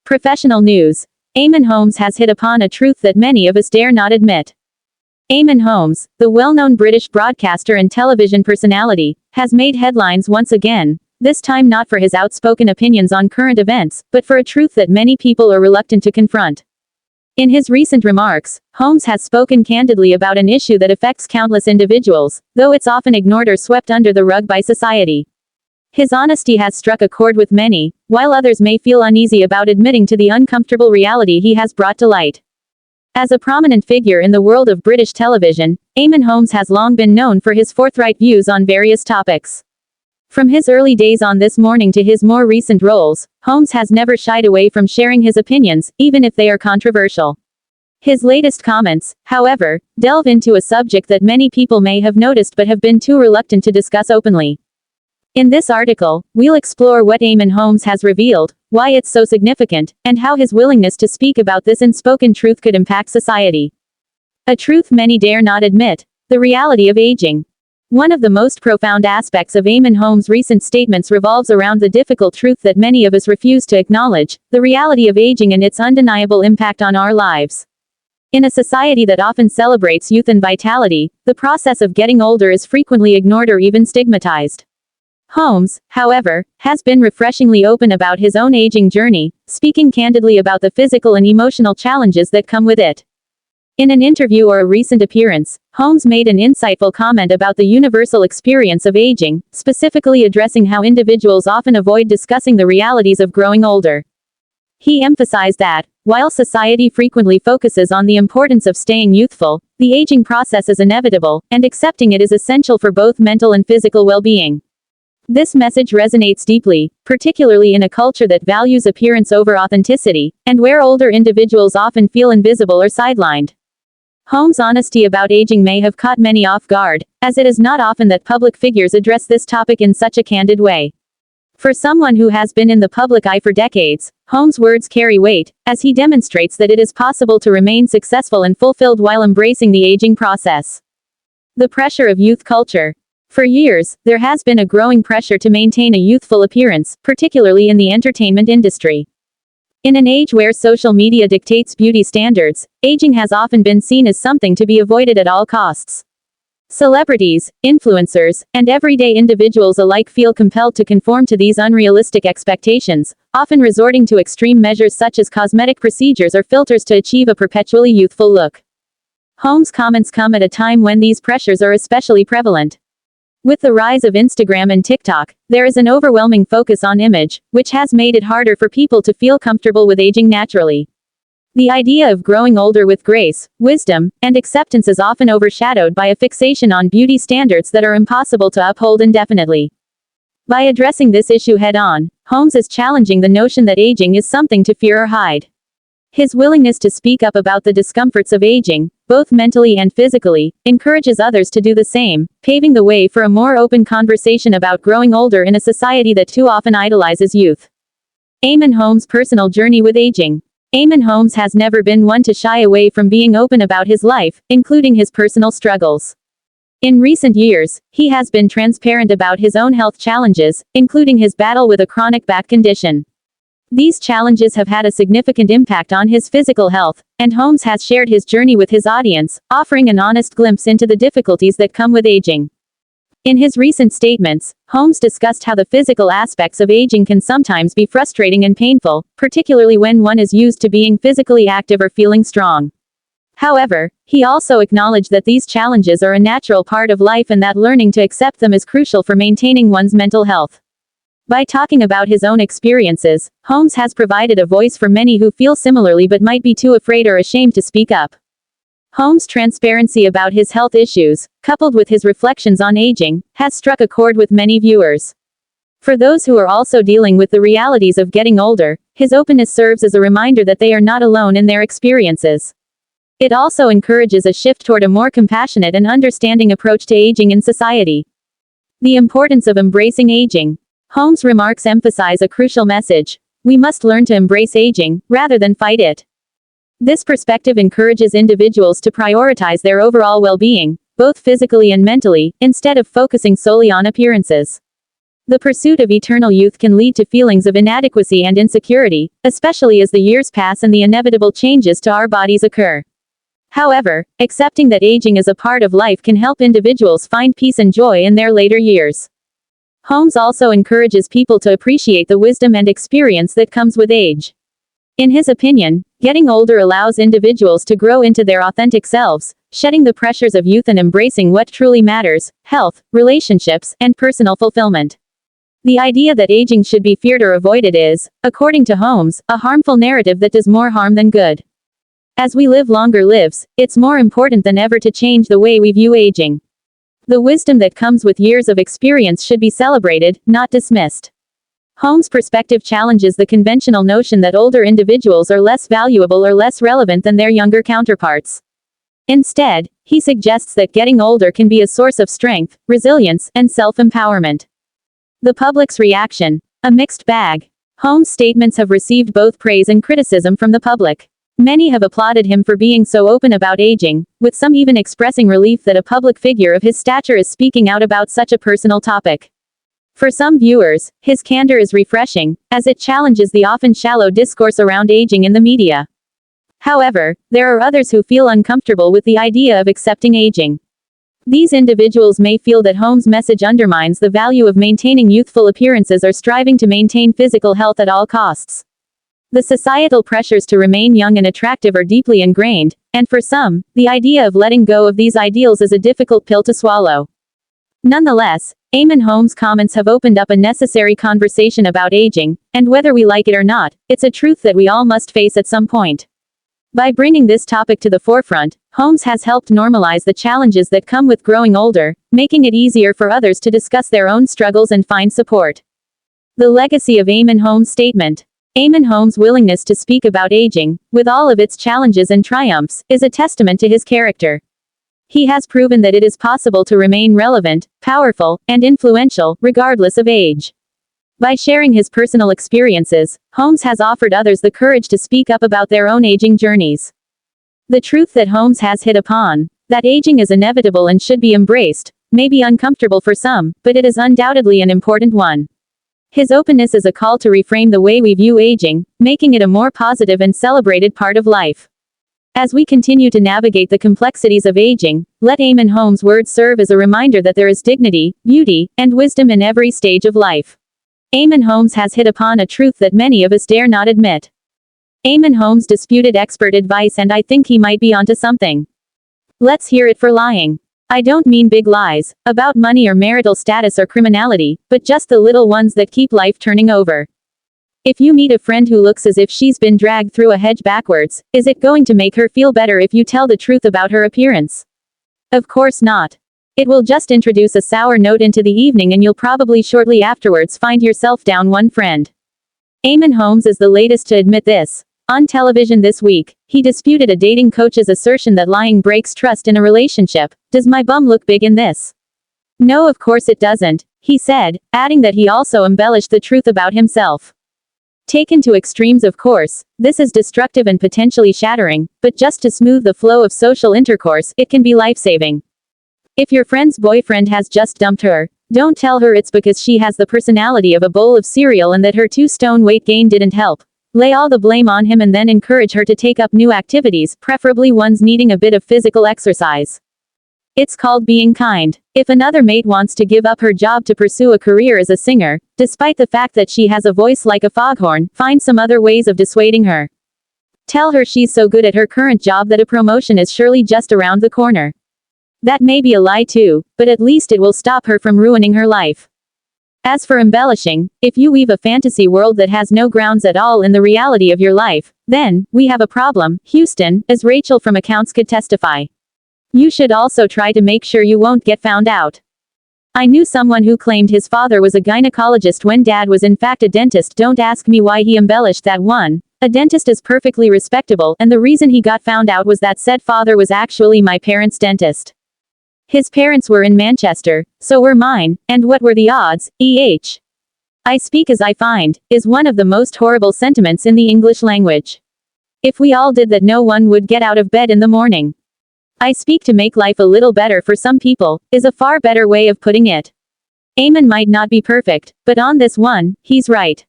Professional news. Eamonn Holmes has hit upon a truth that many of us dare not admit. Eamonn Holmes, the well-known British broadcaster and television personality, has made headlines once again, this time not for his outspoken opinions on current events, but for a truth that many people are reluctant to confront. In his recent remarks, Holmes has spoken candidly about an issue that affects countless individuals, though it's often ignored or swept under the rug by society. His honesty has struck a chord with many, while others may feel uneasy about admitting to the uncomfortable reality he has brought to light. As a prominent figure in the world of British television, Eamonn Holmes has long been known for his forthright views on various topics. From his early days on This Morning to his more recent roles, Holmes has never shied away from sharing his opinions, even if they are controversial. His latest comments, however, delve into a subject that many people may have noticed but have been too reluctant to discuss openly. In this article, we'll explore what Eamonn Holmes has revealed, why it's so significant, and how his willingness to speak about this unspoken truth could impact society. A truth many dare not admit: the reality of aging. One of the most profound aspects of Eamonn Holmes' recent statements revolves around the difficult truth that many of us refuse to acknowledge: the reality of aging and its undeniable impact on our lives. In a society that often celebrates youth and vitality, the process of getting older is frequently ignored or even stigmatized. Holmes, however, has been refreshingly open about his own aging journey, speaking candidly about the physical and emotional challenges that come with it. In an interview or a recent appearance, Holmes made an insightful comment about the universal experience of aging, specifically addressing how individuals often avoid discussing the realities of growing older. He emphasized that, while society frequently focuses on the importance of staying youthful, the aging process is inevitable, and accepting it is essential for both mental and physical well-being. This message resonates deeply, particularly in a culture that values appearance over authenticity, and where older individuals often feel invisible or sidelined. Holmes' honesty about aging may have caught many off guard, as it is not often that public figures address this topic in such a candid way. For someone who has been in the public eye for decades, Holmes' words carry weight, as he demonstrates that it is possible to remain successful and fulfilled while embracing the aging process. The pressure of youth culture. For years, there has been a growing pressure to maintain a youthful appearance, particularly in the entertainment industry. In an age where social media dictates beauty standards, aging has often been seen as something to be avoided at all costs. Celebrities, influencers, and everyday individuals alike feel compelled to conform to these unrealistic expectations, often resorting to extreme measures such as cosmetic procedures or filters to achieve a perpetually youthful look. Holmes' comments come at a time when these pressures are especially prevalent. With the rise of Instagram and TikTok, there is an overwhelming focus on image, which has made it harder for people to feel comfortable with aging naturally. The idea of growing older with grace, wisdom, and acceptance is often overshadowed by a fixation on beauty standards that are impossible to uphold indefinitely. By addressing this issue head-on, Holmes is challenging the notion that aging is something to fear or hide. His willingness to speak up about the discomforts of aging, both mentally and physically, encourages others to do the same, paving the way for a more open conversation about growing older in a society that too often idolizes youth. Eamonn Holmes' personal journey with aging. Eamonn Holmes has never been one to shy away from being open about his life, including his personal struggles. In recent years, he has been transparent about his own health challenges, including his battle with a chronic back condition. These challenges have had a significant impact on his physical health, and Holmes has shared his journey with his audience, offering an honest glimpse into the difficulties that come with aging. In his recent statements, Holmes discussed how the physical aspects of aging can sometimes be frustrating and painful, particularly when one is used to being physically active or feeling strong. However, he also acknowledged that these challenges are a natural part of life and that learning to accept them is crucial for maintaining one's mental health. By talking about his own experiences, Holmes has provided a voice for many who feel similarly but might be too afraid or ashamed to speak up. Holmes' transparency about his health issues, coupled with his reflections on aging, has struck a chord with many viewers. For those who are also dealing with the realities of getting older, his openness serves as a reminder that they are not alone in their experiences. It also encourages a shift toward a more compassionate and understanding approach to aging in society. The importance of embracing aging. Holmes' remarks emphasize a crucial message: we must learn to embrace aging, rather than fight it. This perspective encourages individuals to prioritize their overall well-being, both physically and mentally, instead of focusing solely on appearances. The pursuit of eternal youth can lead to feelings of inadequacy and insecurity, especially as the years pass and the inevitable changes to our bodies occur. However, accepting that aging is a part of life can help individuals find peace and joy in their later years. Holmes also encourages people to appreciate the wisdom and experience that comes with age. In his opinion, getting older allows individuals to grow into their authentic selves, shedding the pressures of youth and embracing what truly matters: health, relationships, and personal fulfillment. The idea that aging should be feared or avoided is, according to Holmes, a harmful narrative that does more harm than good. As we live longer lives, it's more important than ever to change the way we view aging. The wisdom that comes with years of experience should be celebrated, not dismissed. Holmes' perspective challenges the conventional notion that older individuals are less valuable or less relevant than their younger counterparts. Instead, he suggests that getting older can be a source of strength, resilience, and self-empowerment. The public's reaction: a mixed bag. Holmes' statements have received both praise and criticism from the public. Many have applauded him for being so open about aging, with some even expressing relief that a public figure of his stature is speaking out about such a personal topic. For some viewers, his candor is refreshing, as it challenges the often shallow discourse around aging in the media. However, there are others who feel uncomfortable with the idea of accepting aging. These individuals may feel that Holmes' message undermines the value of maintaining youthful appearances or striving to maintain physical health at all costs. The societal pressures to remain young and attractive are deeply ingrained, and for some, the idea of letting go of these ideals is a difficult pill to swallow. Nonetheless, Eamonn Holmes' comments have opened up a necessary conversation about aging, and whether we like it or not, it's a truth that we all must face at some point. By bringing this topic to the forefront, Holmes has helped normalize the challenges that come with growing older, making it easier for others to discuss their own struggles and find support. The legacy of Eamonn Holmes' statement. Eamonn Holmes' willingness to speak about aging, with all of its challenges and triumphs, is a testament to his character. He has proven that it is possible to remain relevant, powerful, and influential, regardless of age. By sharing his personal experiences, Holmes has offered others the courage to speak up about their own aging journeys. The truth that Holmes has hit upon, that aging is inevitable and should be embraced, may be uncomfortable for some, but it is undoubtedly an important one. His openness is a call to reframe the way we view aging, making it a more positive and celebrated part of life. As we continue to navigate the complexities of aging, let Eamonn Holmes' words serve as a reminder that there is dignity, beauty, and wisdom in every stage of life. Eamonn Holmes has hit upon a truth that many of us dare not admit. Eamonn Holmes disputed expert advice, and I think he might be onto something. Let's hear it for lying. I don't mean big lies, about money or marital status or criminality, but just the little ones that keep life turning over. If you meet a friend who looks as if she's been dragged through a hedge backwards, is it going to make her feel better if you tell the truth about her appearance? Of course not. It will just introduce a sour note into the evening, and you'll probably shortly afterwards find yourself down one friend. Eamonn Holmes is the latest to admit this. On television this week, he disputed a dating coach's assertion that lying breaks trust in a relationship. "Does my bum look big in this?" "No, of course it doesn't," he said, adding that he also embellished the truth about himself. Taken to extremes, of course, this is destructive and potentially shattering, but just to smooth the flow of social intercourse, it can be life-saving. If your friend's boyfriend has just dumped her, don't tell her it's because she has the personality of a bowl of cereal and that her 2-stone weight gain didn't help. Lay all the blame on him and then encourage her to take up new activities, preferably ones needing a bit of physical exercise. It's called being kind. If another mate wants to give up her job to pursue a career as a singer, despite the fact that she has a voice like a foghorn, find some other ways of dissuading her. Tell her she's so good at her current job that a promotion is surely just around the corner. That may be a lie too, but at least it will stop her from ruining her life. As for embellishing, if you weave a fantasy world that has no grounds at all in the reality of your life, then, we have a problem, Houston, as Rachel from Accounts could testify. You should also try to make sure you won't get found out. I knew someone who claimed his father was a gynecologist when dad was in fact a dentist. Don't ask me why he embellished that one. A dentist is perfectly respectable, and the reason he got found out was that said father was actually my parents' dentist. His parents were in Manchester, so were mine, and what were the odds? I speak as I find, is one of the most horrible sentiments in the English language. If we all did that, no one would get out of bed in the morning. I speak to make life a little better for some people, is a far better way of putting it. Eamonn might not be perfect, but on this one, he's right.